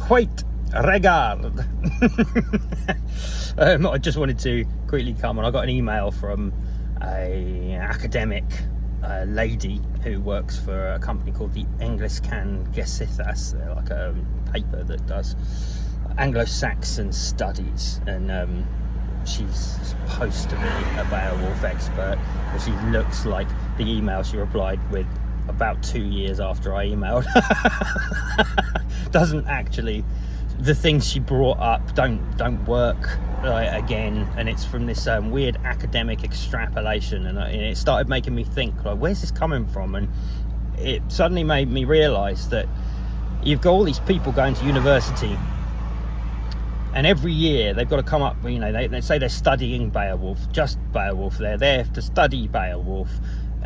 Wait, regard. I just wanted to quickly come on. I got an email from an academic lady who works for a company called the Engliskan Gesithas. They're like a paper that does Anglo-Saxon studies, and she's supposed to be a Beowulf expert, but she looks like the email she replied with about 2 years after I emailed. Doesn't actually, the things she brought up don't work again, and it's from this weird academic extrapolation, and it started making me think, like, where's this coming from? And it suddenly made me realise that you've got all these people going to university, and every year they've got to come up, you know, they say they're studying Beowulf, just Beowulf, they're there to study Beowulf.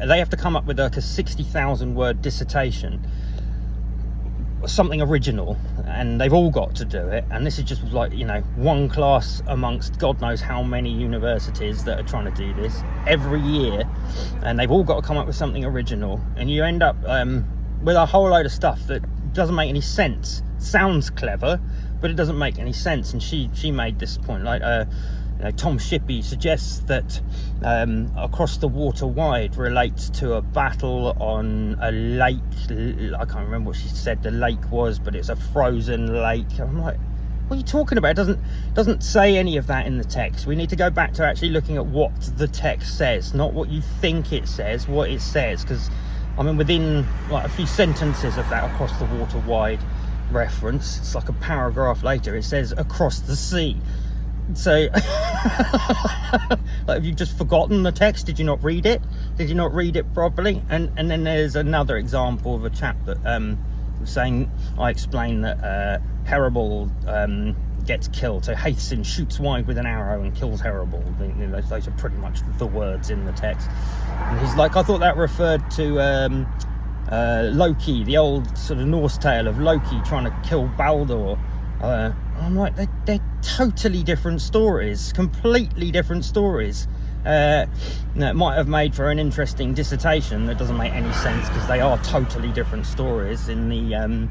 They have to come up with like a 60,000 word dissertation, something original, and they've all got to do it. And this is just like, you know, one class amongst God knows how many universities that are trying to do this every year, and they've all got to come up with something original, and you end up with a whole load of stuff that doesn't make any sense. Sounds clever, but it doesn't make any sense. And she made this point, like you know, Tom Shippey suggests that Across the Water Wide relates to a battle on a lake. I can't remember what she said the lake was, but it's a frozen lake. I'm like, what are you talking about? It doesn't say any of that in the text. We need to go back to actually looking at what the text says, not what you think it says, what it says. Because I mean, within like a few sentences of that Across the Water Wide reference, it's like a paragraph later, it says across the sea. So like, have you just forgotten the text? Did you not read it? Did you not read it properly? And then there's another example of a chap that was saying, I explained that Herebold gets killed, so Haethcyn shoots wide with an arrow and kills Herebold. You know, those are pretty much the words in the text. And he's like, I thought that referred to Loki, the old sort of Norse tale of Loki trying to kill Baldur. I'm like, they're totally different stories, completely different stories. It might have made for an interesting dissertation that doesn't make any sense, because they are totally different stories. In the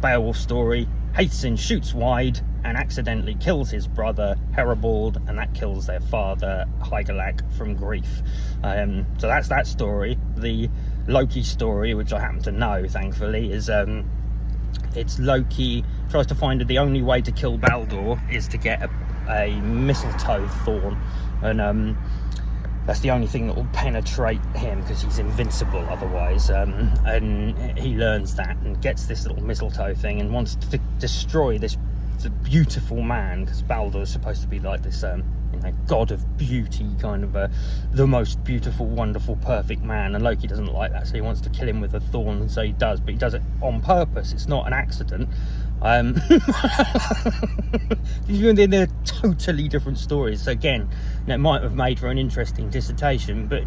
Beowulf story, Haethcyn shoots wide and accidentally kills his brother Herebold, and that kills their father Hygelac from grief. So that's that story. The Loki story, which I happen to know, thankfully, is it's Loki tries to find the only way to kill Baldur is to get a mistletoe thorn, and that's the only thing that will penetrate him, because he's invincible otherwise. And he learns that and gets this little mistletoe thing and wants to destroy this beautiful man, because Baldur is supposed to be like this you know, god of beauty, kind of the most beautiful, wonderful, perfect man, and Loki doesn't like that, so he wants to kill him with a thorn, and so he does, but he does it on purpose. It's not an accident. They're totally different stories. So again, it might have made for an interesting dissertation, but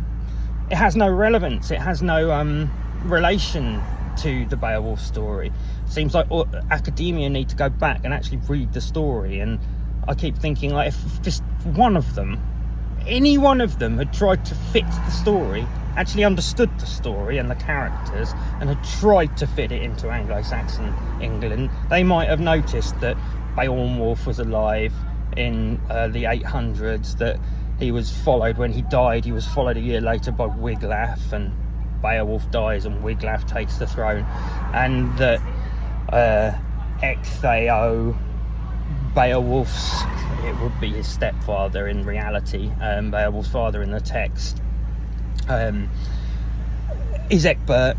it has no relevance. It has no relation to the Beowulf story. It seems like academia need to go back and actually read the story. And I keep thinking, like, if just one of them, any one of them, had tried to fit the story, actually understood the story and the characters, and had tried to fit it into Anglo-Saxon England, they might have noticed that Beowulf was alive in the 800s, that he was followed, when he died, he was followed a year later by Wiglaf, and Beowulf dies and Wiglaf takes the throne, and that Ectheo, Beowulf's, it would be his stepfather in reality, Beowulf's father in the text, is Ecbert,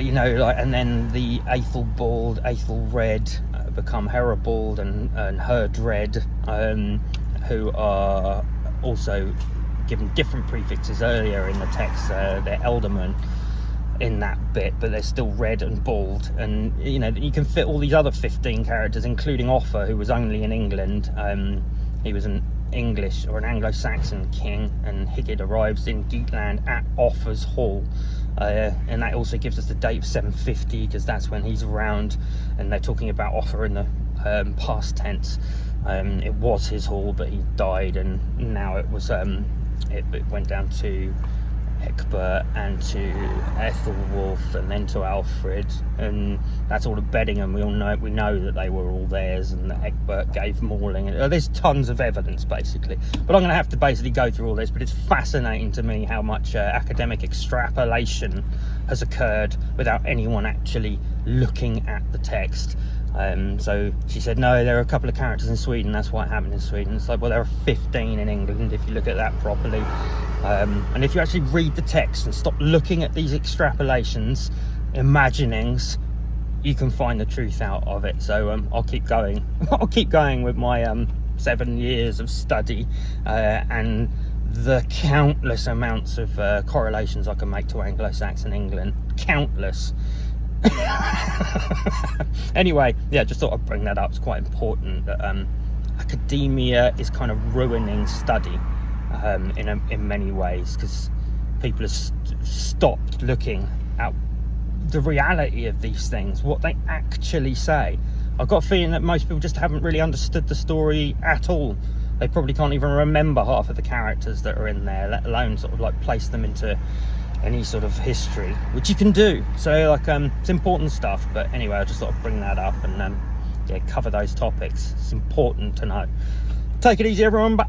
you know, like, and then the Aethelbald, Aethelred become Herebold and Herdred, who are also given different prefixes earlier in the text. They're Eldermen in that bit, but they're still red and bald, and you know, you can fit all these other 15 characters, including Offa, who was only in England. He was an English or an Anglo-Saxon king, and Hygd arrives in Geatland at Offa's hall, and that also gives us the date of 750, because that's when he's around, and they're talking about Offa in the past tense. It was his hall, but he died, and now it was it went down to Egbert and to Ethelwulf and then to Alfred, and that's all at Beddingham. We know that they were all theirs, and that Egbert gave Malling. There's tons of evidence basically, but I'm going to have to basically go through all this. But it's fascinating to me how much academic extrapolation has occurred without anyone actually looking at the text. So she said, no, there are a couple of characters in Sweden, that's what happened in Sweden. It's like, well, there are 15 in England if you look at that properly. And if you actually read the text and stop looking at these extrapolations, imaginings, you can find the truth out of it. So I'll keep going. I'll keep going with my 7 years of study and the countless amounts of correlations I can make to Anglo-Saxon England. Countless. Anyway, yeah, just thought I'd bring that up. It's quite important that academia is kind of ruining study in many ways, because people have stopped looking at the reality of these things, what they actually say. I've got a feeling that most people just haven't really understood the story at all. They probably can't even remember half of the characters that are in there, let alone sort of like place them into any sort of history, which you can do. So like it's important stuff. But anyway, I just thought I'd bring that up and yeah, cover those topics. It's important to know. Take it easy, everyone. Bye.